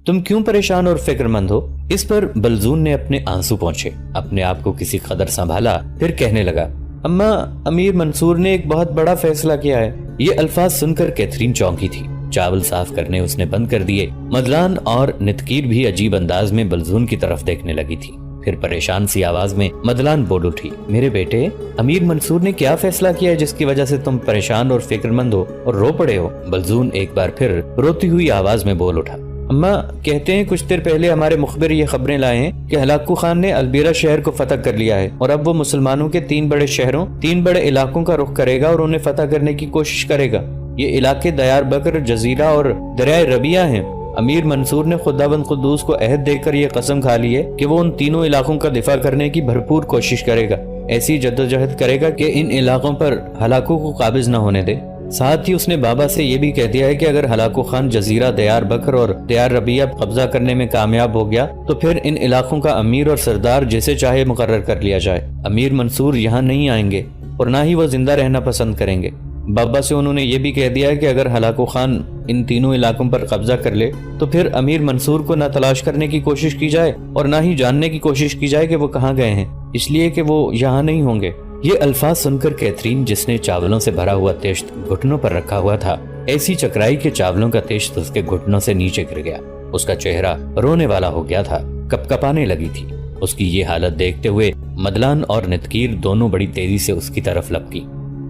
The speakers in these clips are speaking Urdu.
تم کیوں پریشان اور فکر مند ہو؟ اس پر بلزون نے اپنے آنسو پہنچے، اپنے آپ کو کسی قدر سنبھالا، پھر کہنے لگا، اماں، امیر منصور نے ایک بہت بڑا فیصلہ کیا ہے۔ یہ الفاظ سن کر کیتھرین چونکی تھی۔ چاول صاف کرنے اس نے بند کر دیے۔ مدلان اور نتکیر بھی عجیب انداز میں بلزون کی طرف دیکھنے لگی تھی۔ پھر پریشان سی آواز میں مدلان بول اٹھی، میرے بیٹے، امیر منصور نے کیا فیصلہ کیا ہے جس کی وجہ سے تم پریشان اور فکر مند ہو اور رو پڑے ہو؟ بلزون ایک بار پھر روتی ہوئی آواز میں بول اٹھا، اماں، کہتے ہیں کچھ دیر پہلے ہمارے مخبر یہ خبریں لائے ہیں کہ ہلاکو خان نے البیرا شہر کو فتح کر لیا ہے اور اب وہ مسلمانوں کے 3 بڑے شہروں، 3 بڑے علاقوں کا رخ کرے گا اور انہیں فتح کرنے کی کوشش کرے گا۔ یہ علاقے دیار بکر، جزیرہ اور دریائے ربیہ ہیں۔ امیر منصور نے خداوند قدوس کو عہد دے کر یہ قسم کھا لی ہے کہ وہ ان تینوں علاقوں کا دفاع کرنے کی بھرپور کوشش کرے گا، ایسی جدوجہد کرے گا کہ ان علاقوں پر ہلاکو کو قابض نہ ہونے دے۔ ساتھ ہی اس نے بابا سے یہ بھی کہہ دیا ہے کہ اگر ہلاکو خان جزیرہ دیار بکر اور دیار ربیہ قبضہ کرنے میں کامیاب ہو گیا تو پھر ان علاقوں کا امیر اور سردار جسے چاہے مقرر کر لیا جائے۔ امیر منصور یہاں نہیں آئیں گے اور نہ ہی وہ زندہ رہنا پسند کریں گے۔ بابا سے انہوں نے یہ بھی کہہ دیا ہے کہ اگر ہلاکو خان ان تینوں علاقوں پر قبضہ کر لے تو پھر امیر منصور کو نہ تلاش کرنے کی کوشش کی جائے اور نہ ہی جاننے کی کوشش کی جائے کہ وہ کہاں گئے ہیں، اس لیے کہ وہ یہاں نہیں ہوں گے۔ یہ الفاظ سن کر کیتھرین، جس نے چاولوں سے بھرا ہوا تیشت گھٹنوں پر رکھا ہوا تھا، ایسی چکرائی کہ چاولوں کا تیشت اس کے گھٹنوں سے نیچے گر گیا۔ اس کا چہرہ رونے والا ہو گیا تھا، کپکپانے لگی تھی۔ اس کی یہ حالت دیکھتے ہوئے مدلان اور نتکیر دونوں بڑی تیزی سے اس کی طرف لپکی۔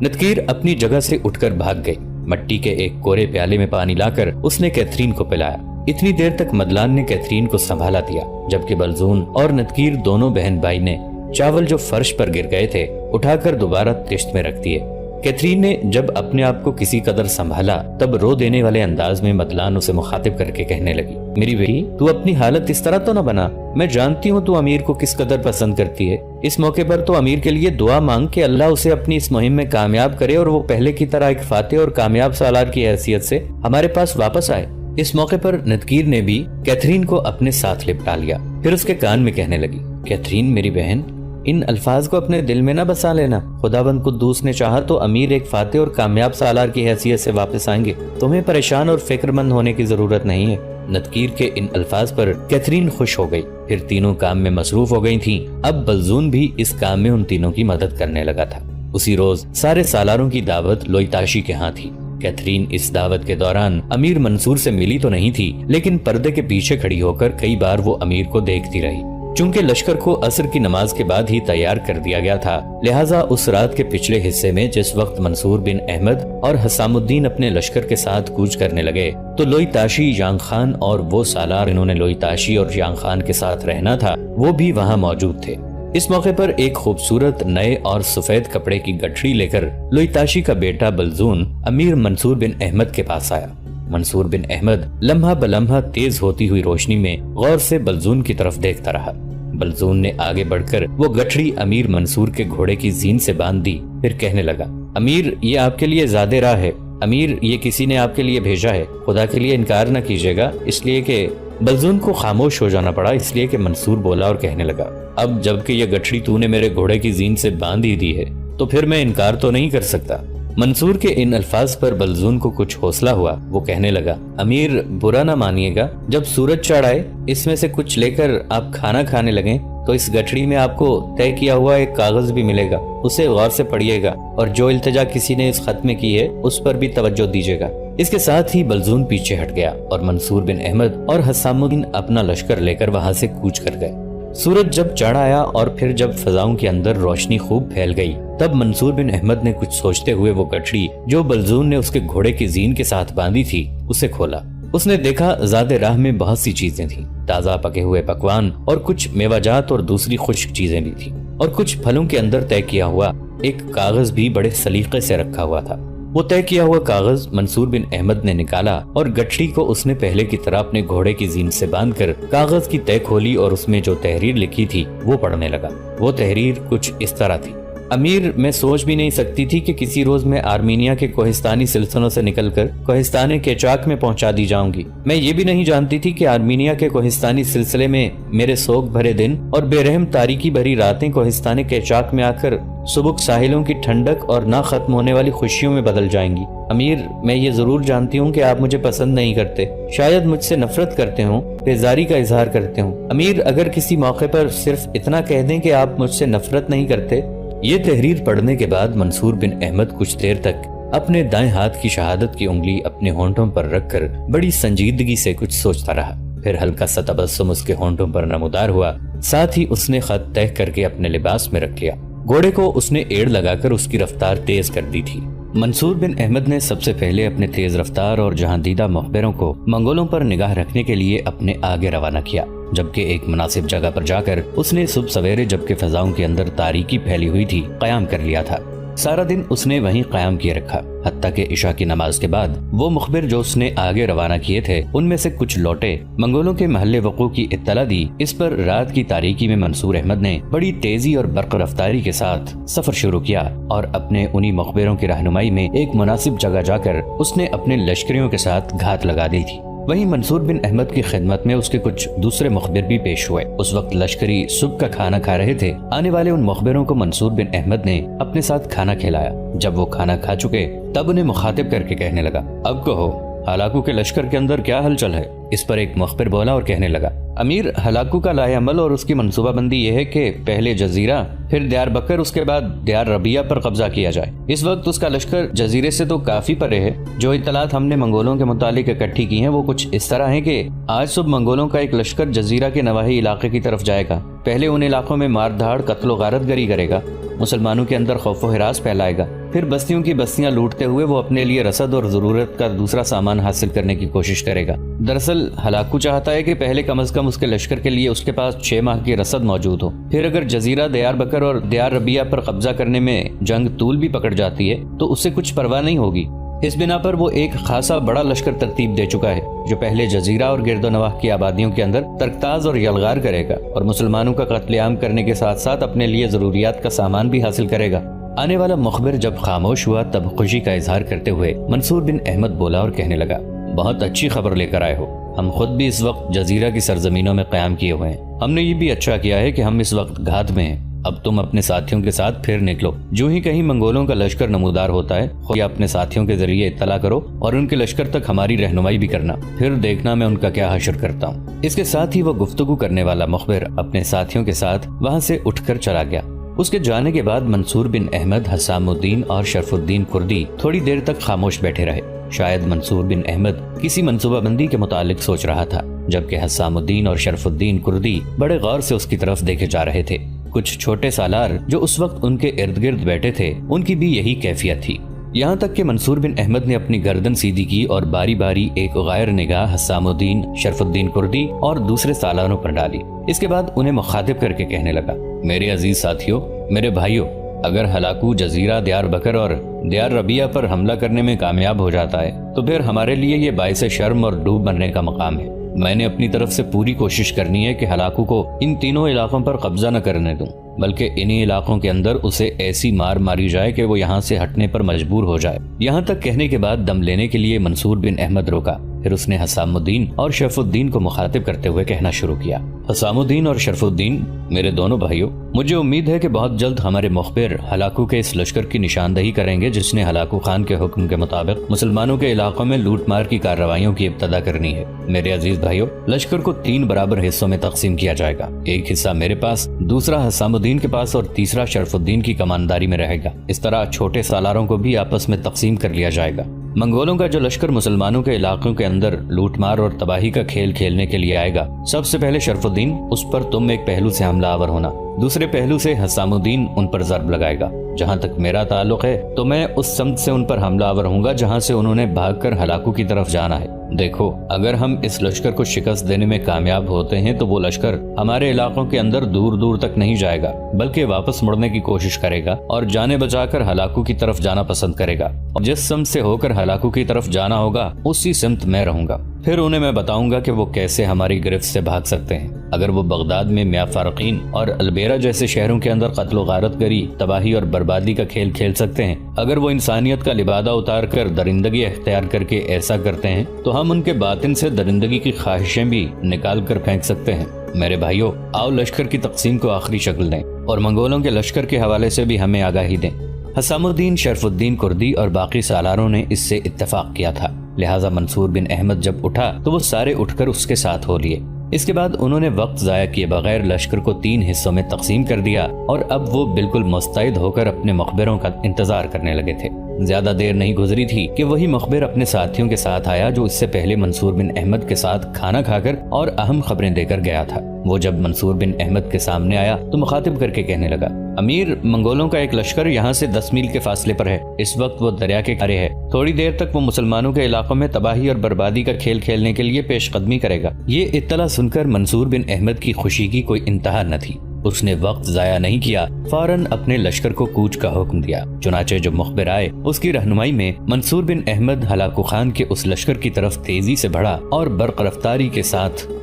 نتکیر اپنی جگہ سے اٹھ کر بھاگ گئی۔ مٹی کے ایک کورے پیالے میں پانی لا کر اس نے کیتھرین کو پلایا۔ اتنی دیر تک مدلان نے کیتھرین کو سنبھالا دیا، جبکہ بلزون اور نتکیر دونوں بہن بھائی نے چاول جو فرش پر گر گئے تھے اٹھا کر دوبارہ تشت میں رکھ دیے۔ کیتھرین نے جب اپنے آپ کو کسی قدر سنبھالا تب رو دینے والے انداز میں مدلان اسے مخاطب کر کے کہنے لگی، میری بیٹی، تو اپنی حالت اس طرح تو نہ بنا۔ میں جانتی ہوں تو امیر کو کس قدر پسند کرتی ہے۔ اس موقع پر تو امیر کے لیے دعا مانگ کہ اللہ اسے اپنی اس مہم میں کامیاب کرے اور وہ پہلے کی طرح ایک فاتح اور کامیاب سالار کی حیثیت سے ہمارے پاس واپس آئے۔ اس موقع پر نتکیر نے بھی کیتھرین کو اپنے ساتھ لپٹا لیا، پھر اس کے کان میں کہنے لگی، کیتھرین میری بہن، ان الفاظ کو اپنے دل میں نہ بسا لینا۔ خداوند قدوس نے چاہا تو امیر ایک فاتح اور کامیاب سالار کی حیثیت سے واپس آئیں گے۔ تمہیں پریشان اور فکر مند ہونے کی ضرورت نہیں ہے۔ نتکیر کے ان الفاظ پر کیتھرین خوش ہو گئی، پھر تینوں کام میں مصروف ہو گئی تھیں۔ اب بلزون بھی اس کام میں ان تینوں کی مدد کرنے لگا تھا۔ اسی روز سارے سالاروں کی دعوت لوئتاشی کے ہاں تھی۔ کیتھرین اس دعوت کے دوران امیر منصور سے ملی تو نہیں تھی، لیکن پردے کے پیچھے کھڑی ہو کر کئی بار وہ امیر کو دیکھتی رہی۔ چونکہ لشکر کو عصر کی نماز کے بعد ہی تیار کر دیا گیا تھا، لہٰذا اس رات کے پچھلے حصے میں جس وقت منصور بن احمد اور حسام الدین اپنے لشکر کے ساتھ کوچ کرنے لگے تو لوئی تاشی، یانگ خان اور وہ سالار انہوں نے لوئی تاشی اور یانگ خان کے ساتھ رہنا تھا، وہ بھی وہاں موجود تھے۔ اس موقع پر ایک خوبصورت نئے اور سفید کپڑے کی گٹھڑی لے کر لوئی تاشی کا بیٹا بلزون امیر منصور بن احمد کے پاس آیا۔ منصور بن احمد لمحہ بلمحہ تیز ہوتی ہوئی روشنی میں غور سے بلزون کی طرف دیکھتا رہا۔ بلزون نے آگے بڑھ کر وہ گٹھڑی امیر منصور کے گھوڑے کی زین سے باندھ دی، پھر کہنے لگا، امیر، یہ آپ کے لیے زیادہ راہ ہے۔ امیر، یہ کسی نے آپ کے لیے بھیجا ہے، خدا کے لیے انکار نہ کیجیے گا۔ اس لیے کہ بلزون کو خاموش ہو جانا پڑا، اس لیے کہ منصور بولا اور کہنے لگا، اب جبکہ یہ گٹھڑی تو نے میرے گھوڑے کی زین سے باندھ ہی دی ہے تو پھر میں انکار تو نہیں کر سکتا۔ منصور کے ان الفاظ پر بلزون کو کچھ حوصلہ ہوا، وہ کہنے لگا، امیر، برا نہ مانیے گا، جب سورج چڑھ آئے اس میں سے کچھ لے کر آپ کھانا کھانے لگیں تو اس گٹھڑی میں آپ کو طے کیا ہوا ایک کاغذ بھی ملے گا، اسے غور سے پڑھیے گا اور جو التجا کسی نے اس خط میں کی ہے اس پر بھی توجہ دیجیے گا۔ اس کے ساتھ ہی بلزون پیچھے ہٹ گیا اور منصور بن احمد اور حسام الدین اپنا لشکر لے کر وہاں سے کوچ کر گئے۔ سورج جب چڑھ آیا اور پھر جب فضاؤں کے اندر روشنی خوب پھیل گئی تب منصور بن احمد نے کچھ سوچتے ہوئے وہ گٹھڑی جو بلزون نے اس کے گھوڑے کی زین کے ساتھ باندھی تھی اسے کھولا۔ اس نے دیکھا زاد راہ میں بہت سی چیزیں تھیں، تازہ پکے ہوئے پکوان اور کچھ میوہ جات اور دوسری خشک چیزیں بھی تھیں، اور کچھ پھلوں کے اندر طے کیا ہوا ایک کاغذ بھی بڑے سلیقے سے رکھا ہوا تھا۔ وہ طے کیا ہوا کاغذ منصور بن احمد نے نکالا اور گٹھڑی کو اس نے پہلے کی طرح اپنے گھوڑے کی زین سے باندھ کر کاغذ کی طے کھولی اور اس میں جو تحریر لکھی تھی وہ پڑھنے لگا۔ وہ تحریر کچھ اس طرح تھی، امیر، میں سوچ بھی نہیں سکتی تھی کہ کسی روز میں آرمینیا کے کوہستانی سلسلوں سے نکل کر کوہستان کیچاک میں پہنچا دی جاؤں گی۔ میں یہ بھی نہیں جانتی تھی کہ آرمینیا کے کوہستانی سلسلے میں میرے سوگ بھرے دن اور بے رحم تاریکی بھری راتیں کوہستان کیچاک میں آ کر سبک ساحلوں کی ٹھنڈک اور نہ ختم ہونے والی خوشیوں میں بدل جائیں گی۔ امیر، میں یہ ضرور جانتی ہوں کہ آپ مجھے پسند نہیں کرتے، شاید مجھ سے نفرت کرتے ہوں، بیزاری کا اظہار کرتے ہوں۔ امیر، اگر کسی موقع پر صرف اتنا کہہ دیں کہ آپ مجھ سے نفرت نہیں کرتے۔ یہ تحریر پڑھنے کے بعد منصور بن احمد کچھ دیر تک اپنے دائیں ہاتھ کی شہادت کی انگلی اپنے ہونٹوں پر رکھ کر بڑی سنجیدگی سے کچھ سوچتا رہا۔ پھر ہلکا سا تبسم اس کے ہونٹوں پر نمودار ہوا، ساتھ ہی اس نے خط طے کر کے اپنے لباس میں رکھ لیا۔ گھوڑے کو اس نے ایڑ لگا کر اس کی رفتار تیز کر دی تھی۔ منصور بن احمد نے سب سے پہلے اپنے تیز رفتار اور جہاں دیدہ مخبروں کو منگولوں پر نگاہ رکھنے کے لیے اپنے آگے روانہ کیا، جبکہ ایک مناسب جگہ پر جا کر اس نے صبح سویرے جبکہ فضاؤں کے اندر تاریکی پھیلی ہوئی تھی قیام کر لیا تھا۔ سارا دن اس نے وہیں قیام کیے رکھا، حتیٰ کہ عشاء کی نماز کے بعد وہ مخبر جو اس نے آگے روانہ کیے تھے ان میں سے کچھ لوٹے، منگولوں کے محل وقوع کی اطلاع دی۔ اس پر رات کی تاریکی میں منصور احمد نے بڑی تیزی اور برق رفتاری کے ساتھ سفر شروع کیا اور اپنے انہی مخبروں کی رہنمائی میں ایک مناسب جگہ جا کر اس نے اپنے لشکریوں کے ساتھ گھات لگا دی تھی۔ وہیں منصور بن احمد کی خدمت میں اس کے کچھ دوسرے مخبر بھی پیش ہوئے۔ اس وقت لشکری صبح کا کھانا کھا رہے تھے۔ آنے والے ان مخبروں کو منصور بن احمد نے اپنے ساتھ کھانا کھلایا۔ جب وہ کھانا کھا چکے تب انہیں مخاطب کر کے کہنے لگا، اب کہو ہلاکو کے لشکر کے اندر کیا ہلچل ہے؟ اس پر ایک مخبر بولا اور کہنے لگا، امیر، ہلاکو کا لائحہ عمل اور اس کی منصوبہ بندی یہ ہے کہ پہلے جزیرہ، پھر دیار بکر، اس کے بعد دیار ربیہ پر قبضہ کیا جائے۔ اس وقت اس کا لشکر جزیرے سے تو کافی پرے ہے۔ جو اطلاعات ہم نے منگولوں کے متعلق اکٹھی کی ہیں وہ کچھ اس طرح ہیں کہ آج صبح منگولوں کا ایک لشکر جزیرہ کے نواحی علاقے کی طرف جائے گا۔ پہلے ان علاقوں میں مار دھاڑ، قتل و غارت گری کرے گا، مسلمانوں کے اندر خوف و ہراس پھیلائے گا، پھر بستیوں کی بستیاں لوٹتے ہوئے وہ اپنے لیے رسد اور ضرورت کا دوسرا سامان حاصل کرنے کی کوشش کرے گا۔ دراصل ہلاکو چاہتا ہے کہ پہلے کم از کم اس کے لشکر کے لیے اس کے پاس 6 ماہ کی رسد موجود ہو، پھر اگر جزیرہ، دیار بکر اور دیار ربیہ پر قبضہ کرنے میں جنگ طول بھی پکڑ جاتی ہے تو اس سے کچھ پرواہ نہیں ہوگی۔ اس بنا پر وہ ایک خاصا بڑا لشکر ترتیب دے چکا ہے جو پہلے جزیرہ اور گرد و نواح کی آبادیوں کے اندر ترکتاز اور یلغار کرے گا اور مسلمانوں کا قتل عام کرنے کے ساتھ ساتھ اپنے لیے ضروریات کا سامان بھی حاصل کرے گا۔ آنے والا مخبر جب خاموش ہوا تب خوشی کا اظہار کرتے ہوئے منصور بن احمد بولا اور کہنے لگا، بہت اچھی خبر لے کر آئے ہو۔ ہم خود بھی اس وقت جزیرہ کی سرزمینوں میں قیام کیے ہوئے ہیں۔ ہم نے یہ بھی اچھا کیا ہے کہ ہم اس وقت گھات میں ہیں۔ اب تم اپنے ساتھیوں کے ساتھ پھر نکلو۔ جو ہی کہیں منگولوں کا لشکر نمودار ہوتا ہے خود یا اپنے ساتھیوں کے ذریعے اطلاع کرو اور ان کے لشکر تک ہماری رہنمائی بھی کرنا، پھر دیکھنا میں ان کا کیا حشر کرتا ہوں۔ اس کے ساتھ ہی وہ گفتگو کرنے والا مخبر اپنے ساتھیوں کے ساتھ وہاں سے اٹھ کر چلا گیا۔ اس کے جانے کے بعد منصور بن احمد، حسام الدین اور شرف الدین کردی تھوڑی دیر تک خاموش بیٹھے رہے۔ شاید منصور بن احمد کسی منصوبہ بندی کے متعلق سوچ رہا تھا، جبکہ حسام الدین اور شرف الدین کردی بڑے غور سے اس کی طرف دیکھے جا رہے تھے۔ کچھ چھوٹے سالار جو اس وقت ان کے ارد گرد بیٹھے تھے ان کی بھی یہی کیفیت تھی، یہاں تک کہ منصور بن احمد نے اپنی گردن سیدھی کی اور باری باری ایک غیر نگاہ حسام الدین، شرف الدین کردی اور دوسرے سالاروں پر ڈالی۔ اس کے بعد انہیں مخاطب کر کے کہنے لگا، میرے عزیز ساتھیوں، میرے بھائیوں، اگر ہلاکو جزیرہ، دیار بکر اور دیار ربیہ پر حملہ کرنے میں کامیاب ہو جاتا ہے تو پھر ہمارے لیے یہ باعث شرم اور ڈوب مرنے کا مقام ہے۔ میں نے اپنی طرف سے پوری کوشش کرنی ہے کہ ہلاکو کو ان تینوں علاقوں پر قبضہ نہ کرنے دوں، بلکہ انہی علاقوں کے اندر اسے ایسی مار ماری جائے کہ وہ یہاں سے ہٹنے پر مجبور ہو جائے۔ یہاں تک کہنے کے بعد دم لینے کے لیے منصور بن احمد روکا، پھر اس نے حسام الدین اور شرف الدین کو مخاطب کرتے ہوئے کہنا شروع کیا، حسام الدین اور شرف الدین، میرے دونوں بھائیوں، مجھے امید ہے کہ بہت جلد ہمارے مخبر ہلاکو کے اس لشکر کی نشاندہی کریں گے جس نے ہلاکو خان کے حکم کے مطابق مسلمانوں کے علاقوں میں لوٹ مار کی کارروائیوں کی ابتدا کرنی ہے۔ میرے عزیز بھائیوں، لشکر کو 3 برابر حصوں میں تقسیم کیا جائے گا، ایک حصہ میرے پاس، دوسرا حسام الدین کے پاس اور تیسرا شرف الدین کی کمانداری میں رہے گا۔ اس طرح چھوٹے سالاروں کو بھی آپس میں تقسیم کر لیا جائے گا۔ منگولوں کا جو لشکر مسلمانوں کے علاقوں کے اندر لوٹ مار اور تباہی کا کھیل کھیلنے کے لیے آئے گا، سب سے پہلے شرف الدین، اس پر تم ایک پہلو سے حملہ آور ہونا، دوسرے پہلو سے حسام الدین ان پر ضرب لگائے گا۔ جہاں تک میرا تعلق ہے تو میں اس سمت سے ان پر حملہ آور ہوں گا جہاں سے انہوں نے بھاگ کر ہلاکو کی طرف جانا ہے۔ دیکھو، اگر ہم اس لشکر کو شکست دینے میں کامیاب ہوتے ہیں تو وہ لشکر ہمارے علاقوں کے اندر دور دور تک نہیں جائے گا، بلکہ واپس مڑنے کی کوشش کرے گا اور جانے بچا کر ہلاکو کی طرف جانا پسند کرے گا، اور جس سمت سے ہو کر ہلاکو کی طرف جانا ہوگا اسی سمت میں رہوں گا۔ پھر انہیں میں بتاؤں گا کہ وہ کیسے ہماری گرفت سے بھاگ سکتے ہیں۔ اگر وہ بغداد میں میاں فارقین اور البیرا جیسے شہروں کے اندر قتل و غارت گری، تباہی اور بربادی کا کھیل کھیل سکتے ہیں، اگر وہ انسانیت کا لبادہ اتار کر درندگی اختیار کر کے ایسا کرتے ہیں، تو ہم ان کے باطن سے درندگی کی خواہشیں بھی نکال کر پھینک سکتے ہیں۔ میرے بھائیوں، آؤ لشکر کی تقسیم کو آخری شکل دیں اور منگولوں کے لشکر کے حوالے سے بھی ہمیں آگاہی دیں۔ حسام الدین، شرف الدین کردی اور باقی سالاروں نے اس سے اتفاق کیا تھا، لہٰذا منصور بن احمد جب اٹھا تو وہ سارے اٹھ کر اس کے ساتھ ہو لیے۔ اس کے بعد انہوں نے وقت ضائع کیے بغیر لشکر کو 3 حصوں میں تقسیم کر دیا اور اب وہ بالکل مستعد ہو کر اپنے مخبروں کا انتظار کرنے لگے تھے۔ زیادہ دیر نہیں گزری تھی کہ وہی مخبر اپنے ساتھیوں کے ساتھ آیا جو اس سے پہلے منصور بن احمد کے ساتھ کھانا کھا کر اور اہم خبریں دے کر گیا تھا۔ وہ جب منصور بن احمد کے سامنے آیا تو مخاطب کر کے کہنے لگا، امیر، منگولوں کا ایک لشکر یہاں سے 10 میل کے فاصلے پر ہے۔ اس وقت وہ دریا کے کنارے ہے۔ تھوڑی دیر تک وہ مسلمانوں کے علاقوں میں تباہی اور بربادی کا کھیل کھیلنے کے لیے پیش قدمی کرے گا۔ یہ اطلاع سن کر منصور بن احمد کی خوشی کی کوئی انتہا نہ تھی۔ اس نے وقت ضائع نہیں کیا، فوراً اپنے لشکر کو کوچ کا حکم دیا۔ چنانچہ جب مخبر آئے، اس کی رہنمائی میں منصور بن احمد ہلاکو خان کے اس لشکر کی طرف تیزی سے بڑھا اور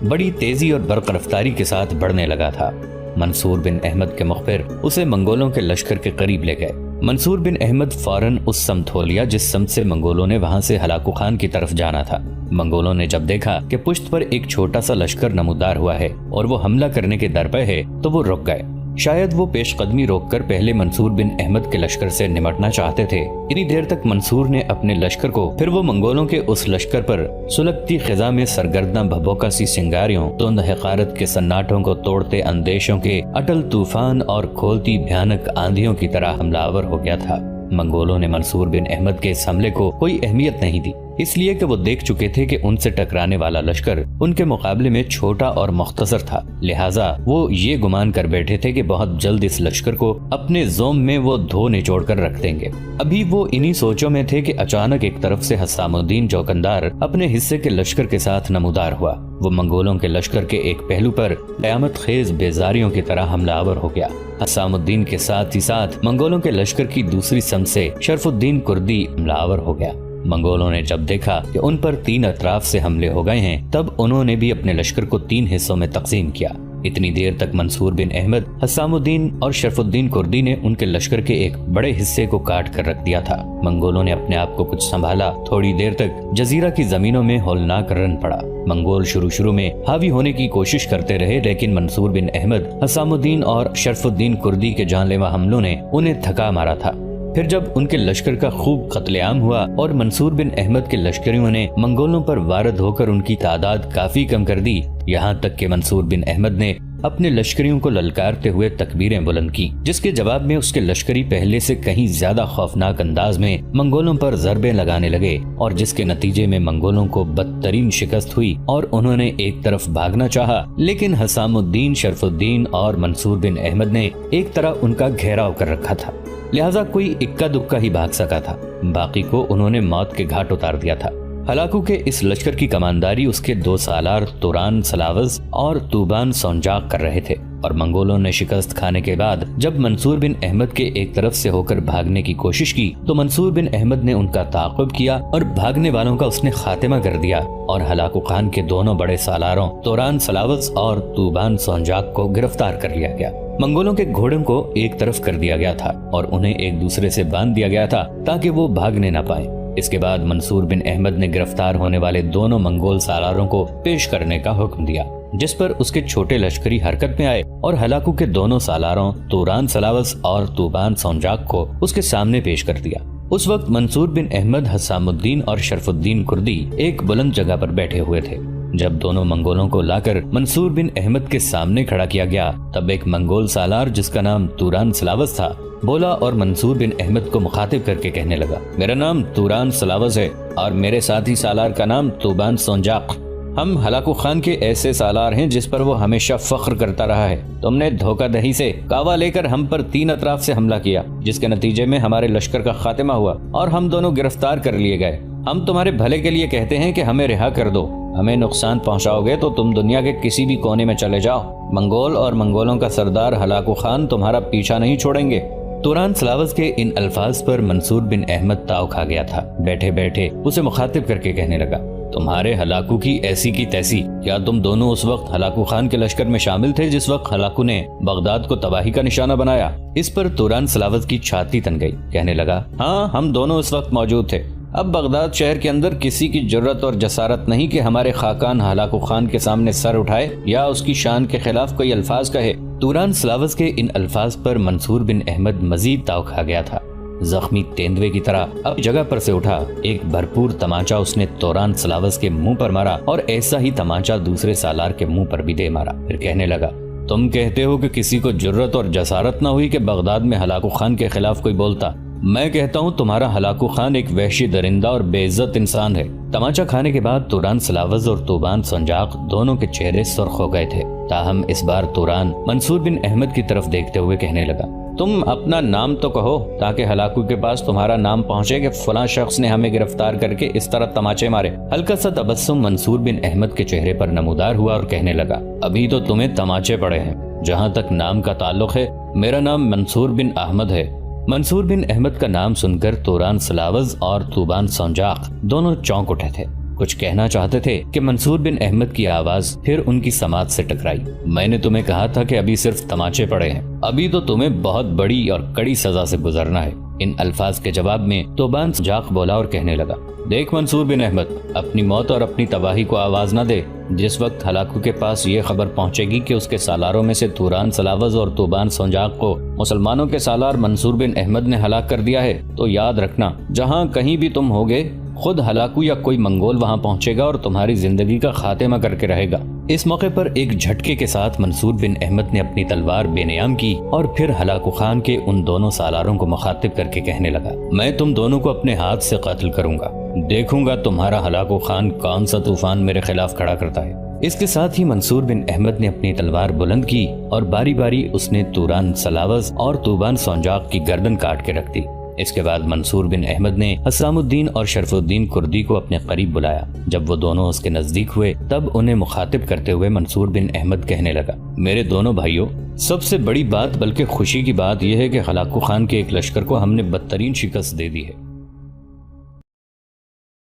بڑی تیزی اور برق رفتاری کے ساتھ بڑھنے لگا تھا۔ منصور بن احمد کے مخبر اسے منگولوں کے لشکر کے قریب لے گئے۔ منصور بن احمد فوراً اس سمت ہو لیا جس سمت سے منگولوں نے وہاں سے ہلاکو خان کی طرف جانا تھا۔ منگولوں نے جب دیکھا کہ پشت پر ایک چھوٹا سا لشکر نمودار ہوا ہے اور وہ حملہ کرنے کے در پہ ہے تو وہ رک گئے۔ شاید وہ پیش قدمی روک کر پہلے منصور بن احمد کے لشکر سے نمٹنا چاہتے تھے۔ اتنی دیر تک منصور نے اپنے لشکر کو، پھر وہ منگولوں کے اس لشکر پر سلگتی خزاں میں سرگرداں بھبوکا سی سنگاریوں، تند حقارت کے سناٹوں کو توڑتے اندیشوں کے اٹل طوفان اور کھولتی بھیانک آندھیوں کی طرح حملہ آور ہو گیا تھا۔ منگولوں نے منصور بن احمد کے اس حملے کو کوئی اہمیت نہیں دی، اس لیے کہ وہ دیکھ چکے تھے کہ ان سے ٹکرانے والا لشکر ان کے مقابلے میں چھوٹا اور مختصر تھا، لہٰذا وہ یہ گمان کر بیٹھے تھے کہ بہت جلد اس لشکر کو اپنے زوم میں وہ دھو نچوڑ کر رکھ دیں گے۔ ابھی وہ انہی سوچوں میں تھے کہ اچانک ایک طرف سے حسام الدین چوکندار اپنے حصے کے لشکر کے ساتھ نمودار ہوا۔ وہ منگولوں کے لشکر کے ایک پہلو پر قیامت خیز بیزاریوں کی طرح حملہ آور ہو گیا۔ حسام الدین کے ساتھ ہی ساتھ منگولوں کے لشکر کی دوسری سمت سے شرف الدین کردی حملہ آور ہو گیا۔ منگولوں نے جب دیکھا کہ ان پر 3 اطراف سے حملے ہو گئے ہیں، تب انہوں نے بھی اپنے لشکر کو 3 حصوں میں تقسیم کیا۔ اتنی دیر تک منصور بن احمد، حسام الدین اور شرف الدین کردی نے ان کے لشکر کے ایک بڑے حصے کو کاٹ کر رکھ دیا تھا۔ منگولوں نے اپنے آپ کو کچھ سنبھالا۔ تھوڑی دیر تک جزیرہ کی زمینوں میں ہولناک رن پڑا۔ منگول شروع میں حاوی ہونے کی کوشش کرتے رہے، لیکن منصور بن احمد، حسام الدین اور شرف الدین کردی کے جان لیوا حملوں نے انہیں تھکا مارا تھا۔ پھر جب ان کے لشکر کا خوب قتل عام ہوا اور منصور بن احمد کے لشکریوں نے منگولوں پر وارد ہو کر ان کی تعداد کافی کم کر دی، یہاں تک کہ منصور بن احمد نے اپنے لشکریوں کو للکارتے ہوئے تکبیریں بلند کی، جس کے جواب میں اس کے لشکری پہلے سے کہیں زیادہ خوفناک انداز میں منگولوں پر ضربیں لگانے لگے، اور جس کے نتیجے میں منگولوں کو بدترین شکست ہوئی اور انہوں نے ایک طرف بھاگنا چاہا، لیکن حسام الدین، شرف الدین اور منصور بن احمد نے ایک طرح ان کا گھیراؤ کر رکھا تھا، لہٰذا کوئی اکا دکا ہی بھاگ سکا تھا، باقی کو انہوں نے موت کے گھاٹ اتار دیا تھا۔ ہلاکو کے اس لشکر کی کمانداری اس کے 2 سالار توران سلاوز اور توبان سونجاق کر رہے تھے، اور منگولوں نے شکست کھانے کے بعد جب منصور بن احمد کے ایک طرف سے ہو کر بھاگنے کی کوشش کی تو منصور بن احمد نے ان کا تعاقب کیا اور بھاگنے والوں کا اس نے خاتمہ کر دیا، اور ہلاکو خان کے دونوں بڑے سالاروں توران سلاوز اور توبان سونجاق کو گرفتار کر لیا گیا۔ منگولوں کے گھوڑوں کو ایک طرف کر دیا گیا تھا اور انہیں ایک دوسرے سے باندھ دیا گیا تھا تاکہ وہ بھاگنے نہ پائیں۔ اس کے بعد منصور بن احمد نے گرفتار ہونے والے دونوں منگول سالاروں کو پیش کرنے کا حکم دیا، جس پر اس کے چھوٹے لشکری حرکت میں آئے اور ہلاکو کے دونوں سالاروں توران سلاوز اور توبان سونجاق کو اس کے سامنے پیش کر دیا۔ اس وقت منصور بن احمد، حسام الدین اور شرف الدین کردی ایک بلند جگہ پر بیٹھے ہوئے تھے۔ جب دونوں منگولوں کو لا کر منصور بن احمد کے سامنے کھڑا کیا گیا، تب ایک منگول سالار جس کا نام توران سلاوز تھا بولا اور منصور بن احمد کو مخاطب کر کے کہنے لگا، میرا نام توران سلاوز ہے اور میرے ساتھی سالار کا نام توبان سونجاق۔ ہم ہلاکو خان کے ایسے سالار ہیں جس پر وہ ہمیشہ فخر کرتا رہا ہے۔ تم نے دھوکہ دہی سے کاوا لے کر ہم پر 3 اطراف سے حملہ کیا، جس کے نتیجے میں ہمارے لشکر کا خاتمہ ہوا اور ہم دونوں گرفتار کر لیے گئے۔ ہم تمہارے بھلے کے لیے کہتے ہیں کہ ہمیں رہا کر دو، ہمیں نقصان پہنچاؤ گے تو تم دنیا کے کسی بھی کونے میں چلے جاؤ، منگول اور منگولوں کا سردار ہلاکو خان تمہارا پیچھا نہیں چھوڑیں گے۔ توران سلاوز کے ان الفاظ پر منصور بن احمد تاؤ کھا گیا تھا۔ بیٹھے بیٹھے اسے مخاطب کر کے کہنے لگا، تمہارے ہلاکو کی ایسی کی تیسی، کیا تم دونوں اس وقت ہلاکو خان کے لشکر میں شامل تھے جس وقت ہلاکو نے بغداد کو تباہی کا نشانہ بنایا؟ اس پر توران سلاوت کی چھاتی تن گئی، کہنے لگا ہاں ہم دونوں اس وقت موجود تھے۔ اب بغداد شہر کے اندر کسی کی جرت اور جسارت نہیں کہ ہمارے خاقان ہلاکو خان کے سامنے سر اٹھائے یا اس کی شان کے خلاف کوئی الفاظ کہے۔ توران سلاوت کے ان الفاظ پر منصور بن احمد مزید تاؤ کھا گیا تھا۔ زخمی تیندوے کی طرح اب جگہ پر سے اٹھا، ایک بھرپور تمانچہ اس نے توران سلاوت کے منہ پر مارا اور ایسا ہی تمانچہ دوسرے سالار کے منہ پر بھی دے مارا۔ پھر کہنے لگا تم کہتے ہو کہ کسی کو جرت اور جسارت نہ ہوئی کہ بغداد میں ہلاکو خان کے خلاف کوئی بولتا۔ میں کہتا ہوں تمہارا ہلاکو خان ایک وحشی درندہ اور بے عزت انسان ہے۔ تمانچہ کھانے کے بعد توران سلاوز اور توبان سنجاق دونوں کے چہرے سرخ ہو گئے تھے، تاہم اس بار توران منصور بن احمد کی طرف دیکھتے ہوئے کہنے لگا تم اپنا نام تو کہو تاکہ ہلاکو کے پاس تمہارا نام پہنچے کہ فلاں شخص نے ہمیں گرفتار کر کے اس طرح تماچے مارے۔ ہلکا سا تبسم منصور بن احمد کے چہرے پر نمودار ہوا اور کہنے لگا ابھی تو تمہیں تماچے پڑے ہیں، جہاں تک نام کا تعلق ہے میرا نام منصور بن احمد ہے۔ منصور بن احمد کا نام سن کر توران سلاوز اور توبان سنجاق دونوں چونک اٹھے تھے، کچھ کہنا چاہتے تھے کہ منصور بن احمد کی آواز پھر ان کی سماعت سے ٹکرائی۔ میں نے تمہیں کہا تھا کہ ابھی صرف تماچے پڑے ہیں، ابھی تو تمہیں بہت بڑی اور کڑی سزا سے گزرنا ہے۔ ان الفاظ کے جواب میں توبان سنجاق بولا اور کہنے لگا دیکھ منصور بن احمد، اپنی موت اور اپنی تباہی کو آواز نہ دے۔ جس وقت ہلاکو کے پاس یہ خبر پہنچے گی کہ اس کے سالاروں میں سے توران سلاوز اور توبان سنجاق کو مسلمانوں کے سالار منصور بن احمد نے ہلاک کر دیا ہے، تو یاد رکھنا جہاں کہیں بھی تم ہوگے خود ہلاکو یا کوئی منگول وہاں پہنچے گا اور تمہاری زندگی کا خاتمہ کر کے رہے گا۔ اس موقع پر ایک جھٹکے کے ساتھ منصور بن احمد نے اپنی تلوار بے نیام کی اور پھر ہلاکو خان کے ان دونوں سالاروں کو مخاطب کر کے کہنے لگا میں تم دونوں کو اپنے ہاتھ سے قتل کروں گا، دیکھوں گا تمہارا ہلاکو خان کون سا طوفان میرے خلاف کھڑا کرتا ہے۔ اس کے ساتھ ہی منصور بن احمد نے اپنی تلوار بلند کی اور باری باری اس نے توران سلاوز اور توبان سنجاق کی گردن کاٹ کے رکھ دی۔ اس کے بعد منصور بن احمد نے حسام الدین اور شرف الدین کردی کو اپنے قریب بلایا۔ جب وہ دونوں اس کے نزدیک ہوئے تب انہیں مخاطب کرتے ہوئے منصور بن احمد کہنے لگا میرے دونوں بھائیوں، سب سے بڑی بات بلکہ خوشی کی بات یہ ہے کہ ہلاکو خان کے ایک لشکر کو ہم نے بدترین شکست دے دی ہے۔